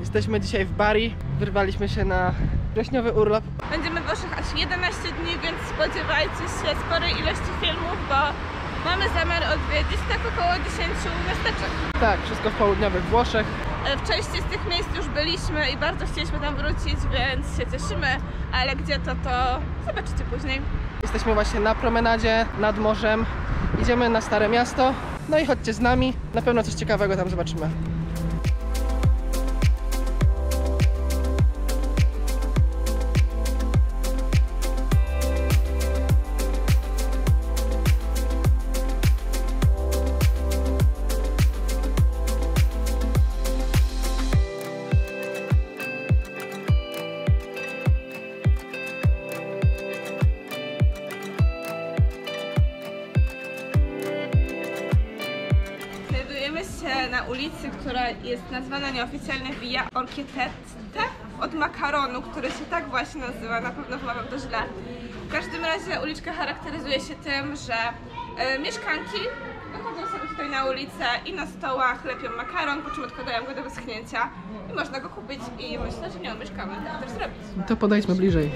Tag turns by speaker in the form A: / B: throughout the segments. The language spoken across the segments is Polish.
A: Jesteśmy dzisiaj w Bari, wyrwaliśmy się na wrześniowy urlop.
B: Będziemy w Włoszech aż 11 dni, więc spodziewajcie się sporej ilości filmów, bo mamy zamiar odwiedzić tak około 10 miasteczek.
A: Tak, wszystko w południowych Włoszech.
B: W części z tych miejsc już byliśmy i bardzo chcieliśmy tam wrócić, więc się cieszymy, ale gdzie to zobaczycie później.
A: Jesteśmy właśnie na promenadzie nad morzem, idziemy na Stare Miasto, no i chodźcie z nami, na pewno coś ciekawego tam zobaczymy.
B: Na ulicy, która jest nazwana nieoficjalnie Via Orchietetta od makaronu, który się tak właśnie nazywa, na pewno wymawiam to źle. W każdym razie uliczka charakteryzuje się tym, że mieszkanki wychodzą sobie tutaj na ulicę i na stołach lepią makaron, po czym odkładają go do wyschnięcia i można go kupić i myślę, że nie mieszkamy tak też zrobić.
A: To podejdźmy bliżej.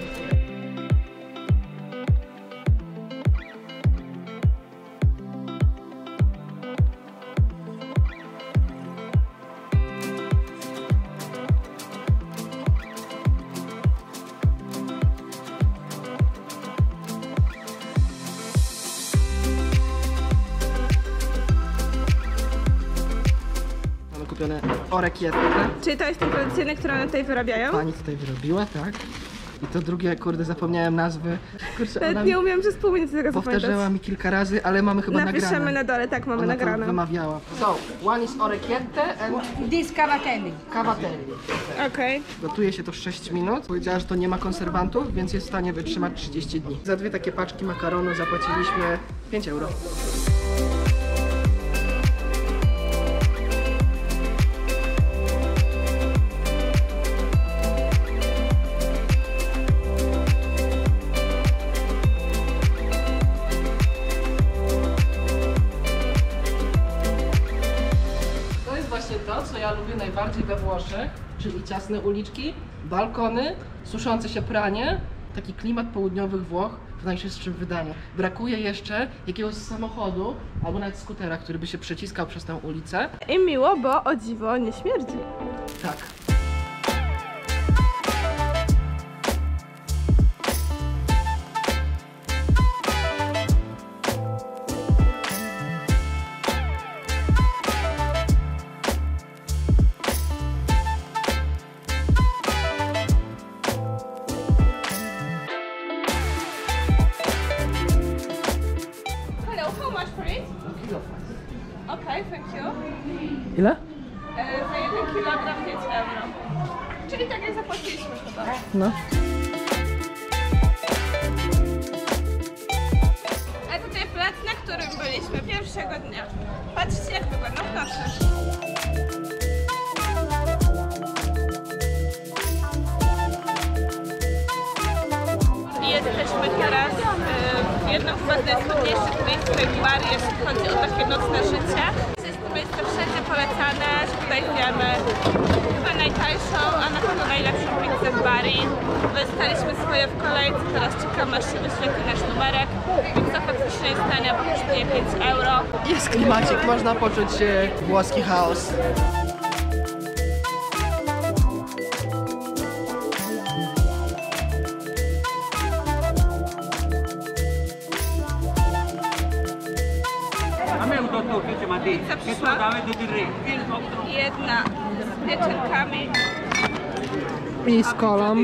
A: Orecchiette.
B: Czyli to jest ten tradycyjny, który one tutaj wyrabiają?
A: Pani tutaj wyrobiła, tak. I to drugie, kurde, zapomniałem nazwy. Kurczę,
B: nawet nie umiem przez pół minuty tego zapamiętać.
A: Powtarzała mi kilka razy, ale mamy chyba nagrane.
B: Napiszemy na dole, tak, mamy nagrane.
A: Ona to wymawiała. So, one is orecchiette and
C: this cavatelli.
A: Cavatelli.
B: Okej.
A: Gotuje się to 6 minut. Powiedziała, że to nie ma konserwantów, więc jest w stanie wytrzymać 30 dni. Za dwie takie paczki makaronu zapłaciliśmy 5 euro. To, co ja lubię najbardziej we Włoszech, czyli ciasne uliczki, balkony, suszące się pranie, taki klimat południowych Włoch w najczystszym wydaniu. Brakuje jeszcze jakiegoś samochodu albo nawet skutera, który by się przeciskał przez tę ulicę.
B: I miło, bo o dziwo nie śmierdzi.
A: Tak.
B: Okej, thank you.
A: Ile?
B: Za 1 kilogram 5 euro. Czyli tak jak zapłaciliśmy chyba.
A: No.
B: A tutaj plac, na którym byliśmy pierwszego dnia. Patrzcie, jak wygląda w nocy. I jesteśmy teraz w jednym z najtrudniejszych miejsc w Bari, jeśli chodzi o takie nocne życie. Jest to miejsce wszędzie polecane, że tutaj zjemy chyba najtańszą, a na pewno najlepszą pizzę w Bari. Dostaliśmy swoje w kolejce, teraz czekamy, aż się wyświetli nasz numerek. Pizza faktycznie jest tania, bo kosztuje 5 euro.
A: Jest klimacik, można poczuć włoski chaos.
B: Pizza przyszła. Jedna z pieczarkami.
A: I z kolą.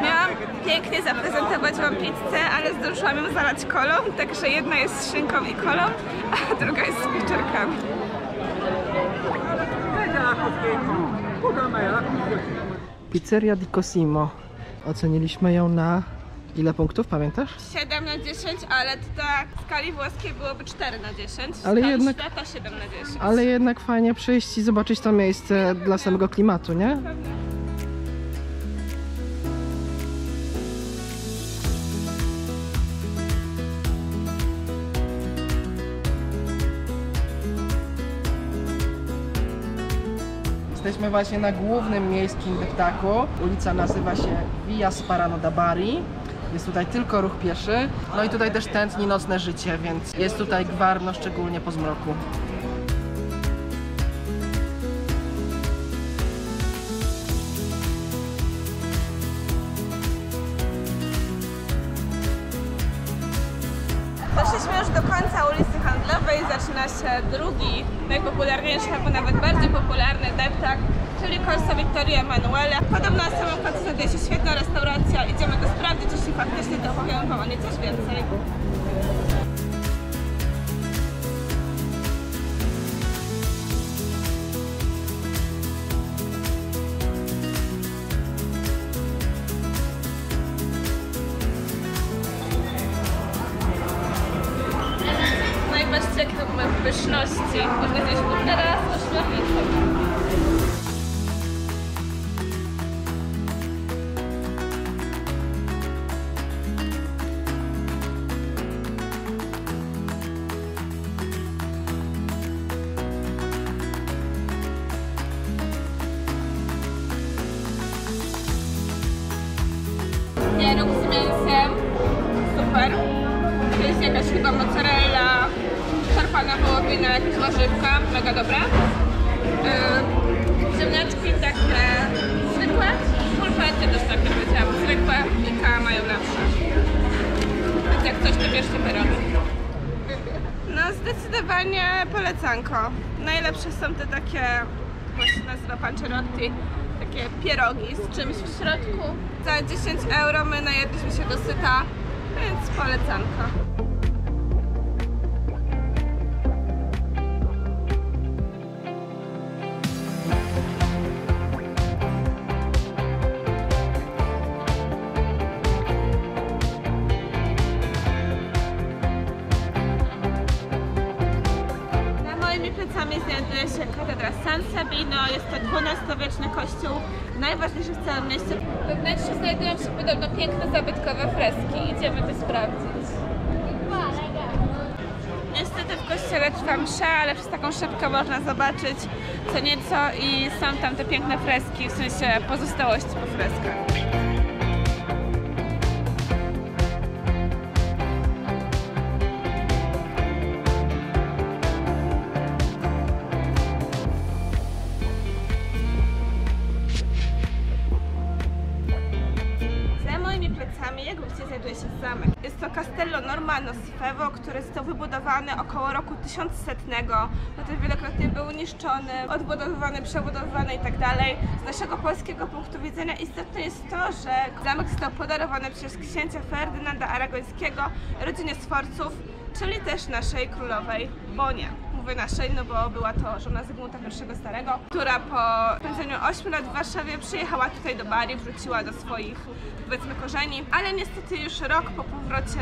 B: Miałam pięknie zaprezentować wam pizzę, ale zdążyłam ją zalać kolą, także jedna jest z szynką i kolą, a druga jest z pieczarkami.
A: Pizzeria di Cosimo. Oceniliśmy ją na ile punktów, pamiętasz?
B: 7 na 10, ale tutaj w skali włoskiej byłoby 4 na 10.
A: Ale jednak,
B: świata 7 na 10.
A: ale jednak fajnie przyjść i zobaczyć to miejsce dla samego klimatu, nie? Jesteśmy właśnie na głównym miejskim deptaku. Ulica nazywa się Via Sparano da Bari. Jest tutaj tylko ruch pieszy. No i tutaj też tętni nocne życie, więc jest tutaj gwarno, szczególnie po zmroku.
B: Doszliśmy już do końca ulicy Handlowej, zaczyna się drugi, najpopularniejszy, albo nawet bardziej popularny deptak, czyli Corso Vittorio Emanuele. Podobno na samym końcu znajduje się świetna restauracja, idziemy to sprawdzić, jeśli faktycznie to opowiemy wam o niej coś więcej. Patrzcie, jakie to mamy pyszności. Można zjeść teraz, ośmiornicę. Pieróg z mięsem. Super. To jest jakaś chyba mozzarella. Szarpana wołowina, jakaś warzywka, mega dobra. Ziemniaczki takie zwykłe, pulpety też tak powiedziałam, zwykłe i mają lepsze. Więc jak coś to bierzcie pierogi. No zdecydowanie polecanko. Najlepsze są te takie, właśnie nazywa Pancerotti, takie pierogi z czymś w środku. Za 10 euro my najedliśmy się dosyta, więc polecanko. Znajduje się katedra San Sabino, jest to XII-wieczny kościół, najważniejszy w całym mieście. We wnętrzu znajdują się podobno piękne zabytkowe freski, idziemy to sprawdzić. Niestety w kościele trwa msza, ale przez taką szybkę można zobaczyć co nieco i są tam te piękne freski, w sensie pozostałości po freskach. Jak widzicie, znajduje się zamek. Jest to Castello Normanno Sfevo, który został wybudowany około roku 1100. Potem wielokrotnie był niszczony, odbudowywany, przebudowywany i tak dalej. Z naszego polskiego punktu widzenia istotne jest to, że zamek został podarowany przez księcia Ferdynanda Aragońskiego rodzinie Sforców, czyli też naszej królowej Bonie. Mówię naszej, no bo była to żona Zygmunta I Starego, która po spędzeniu 8 lat w Warszawie przyjechała tutaj do Bari, wróciła do swoich, powiedzmy, korzeni, ale niestety już rok po powrocie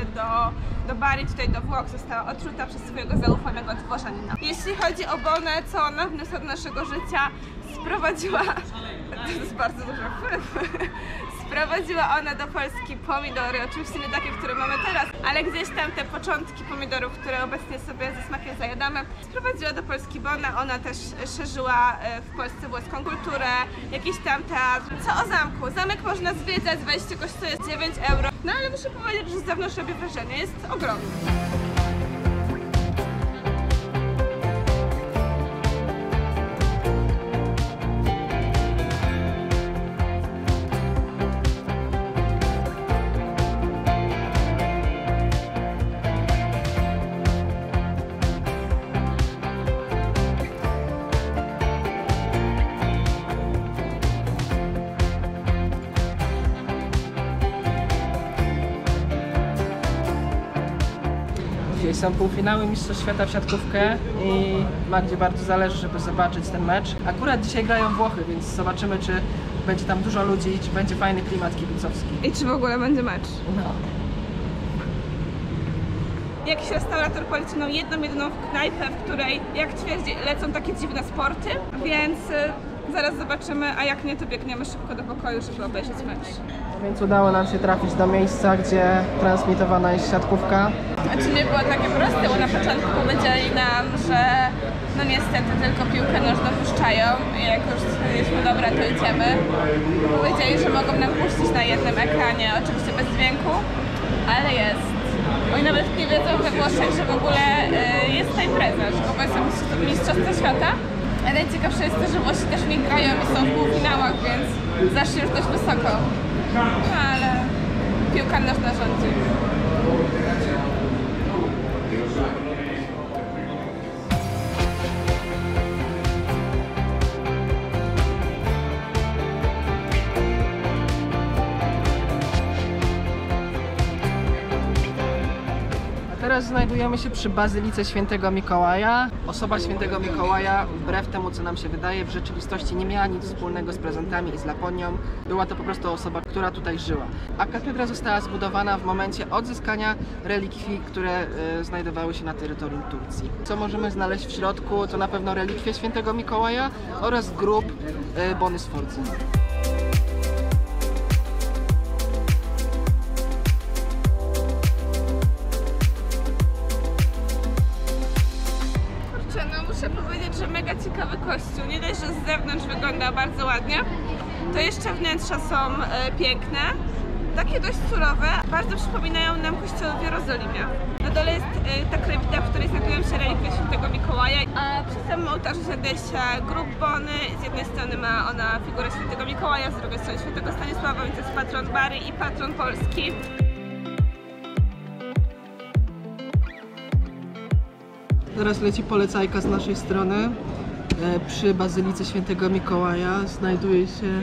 B: do Bari, tutaj do Włoch, została otruta przez swojego zaufanego dworzanina. Jeśli chodzi o Bonę, co ona wniosła do naszego życia, sprowadziła, to jest bardzo dużo sprowadziła ona do Polski pomidory, oczywiście nie takie, które mamy teraz, ale gdzieś tam te początki pomidorów, które obecnie sobie ze smakiem zajadamy, sprowadziła do Polski Bona. Ona też szerzyła w Polsce włoską kulturę, jakiś tam teatr. Co o zamku? Zamek można zwiedzać, wejście kosztuje 9 euro, no ale muszę powiedzieć, że z zewnątrz robi wrażenie, jest ogromny.
A: Dzisiaj są półfinały Mistrzostw Świata w siatkówkę i Magdzie bardzo zależy, żeby zobaczyć ten mecz. Akurat dzisiaj grają Włochy, więc zobaczymy, czy będzie tam dużo ludzi, czy będzie fajny klimat kibicowski.
B: I czy w ogóle będzie mecz.
A: No.
B: Jakiś restaurator polecił nam jedną jedyną knajpę, w której, jak twierdzi, lecą takie dziwne sporty, więc zaraz zobaczymy, a jak nie, to biegniemy szybko do pokoju, żeby obejrzeć mecz.
A: Więc udało nam się trafić do miejsca, gdzie transmitowana jest siatkówka.
B: Znaczy nie było takie proste, bo na początku powiedzieli nam, że No niestety tylko piłkę nożną puszczają i jak już stwierdziliśmy, dobra, to idziemy. Powiedzieli, że mogą nam puścić na jednym ekranie, oczywiście bez dźwięku, ale jest. Oni nawet nie wiedzą we Włoszech, że w ogóle jest ta impreza, że w ogóle są mistrzostwa świata. A najciekawsze jest to, że Włosi też migają i są w półfinałach, więc zaszli już dość wysoko. No ale piłka nożna rządzi.
A: Teraz znajdujemy się przy Bazylice Świętego Mikołaja. Osoba Świętego Mikołaja, wbrew temu co nam się wydaje, w rzeczywistości nie miała nic wspólnego z prezentami i z Laponią. Była to po prostu osoba, która tutaj żyła. A katedra została zbudowana w momencie odzyskania relikwii, które znajdowały się na terytorium Turcji. Co możemy znaleźć w środku, to na pewno relikwie Świętego Mikołaja oraz grób Bony Sforzy.
B: Muszę powiedzieć, że mega ciekawy kościół. Nie dość, że z zewnątrz wygląda bardzo ładnie, to jeszcze wnętrza są piękne. Takie dość surowe, bardzo przypominają nam kościoły w Jerozolimie. Na dole jest ta krewita, w której znajdują się relikwie Świętego Mikołaja, a przy samym ołtarzu znajduje się grób Bony. Z jednej strony ma ona figurę Świętego Mikołaja, z drugiej strony Świętego Stanisława, więc jest patron Bari i patron Polski.
A: Teraz leci polecajka z naszej strony. Przy Bazylice Świętego Mikołaja znajduje się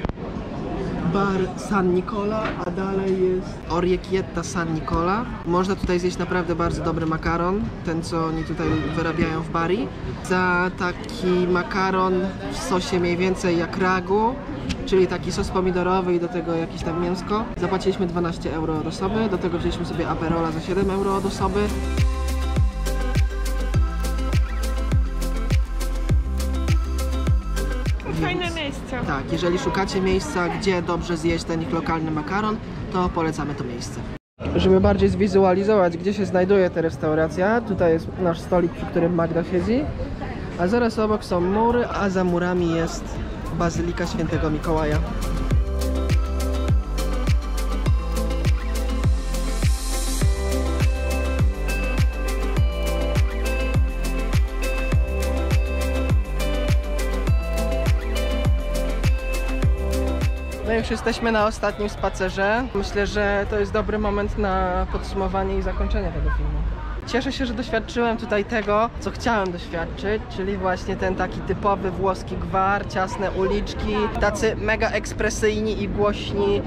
A: bar San Nicola, a dalej jest Orecchietta San Nicola. Można tutaj zjeść naprawdę bardzo dobry makaron, ten co oni tutaj wyrabiają w Bari. Za taki makaron w sosie mniej więcej jak ragu, czyli taki sos pomidorowy i do tego jakieś tam mięsko. Zapłaciliśmy 12 euro od osoby, do tego wzięliśmy sobie aperola za 7 euro od osoby.
B: Fajne miejsce.
A: Tak, jeżeli szukacie miejsca, gdzie dobrze zjeść ten ich lokalny makaron, to polecamy to miejsce. Żeby bardziej zwizualizować, gdzie się znajduje ta restauracja, tutaj jest nasz stolik, przy którym Magda siedzi, a zaraz obok są mury, a za murami jest Bazylika Świętego Mikołaja. No już jesteśmy na ostatnim spacerze. Myślę, że to jest dobry moment na podsumowanie i zakończenie tego filmu. Cieszę się, że doświadczyłem tutaj tego, co chciałem doświadczyć, czyli właśnie ten taki typowy włoski gwar, ciasne uliczki, tacy mega ekspresyjni i głośni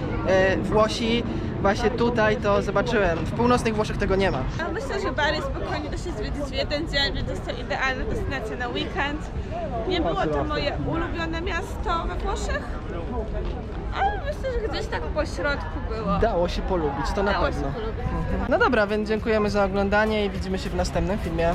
A: Włosi. Właśnie tutaj to zobaczyłem. W północnych Włoszech tego nie ma.
B: Ja myślę, że Bari spokojnie da się zwiedzić w jeden dzień, więc jest to idealna destynacja na weekend. Nie było to moje ulubione miasto we Włoszech, ale myślę, że gdzieś tak po środku było.
A: Dało się polubić, to na pewno.
B: Dało się polubić.
A: No dobra, więc dziękujemy za oglądanie i widzimy się w następnym filmie.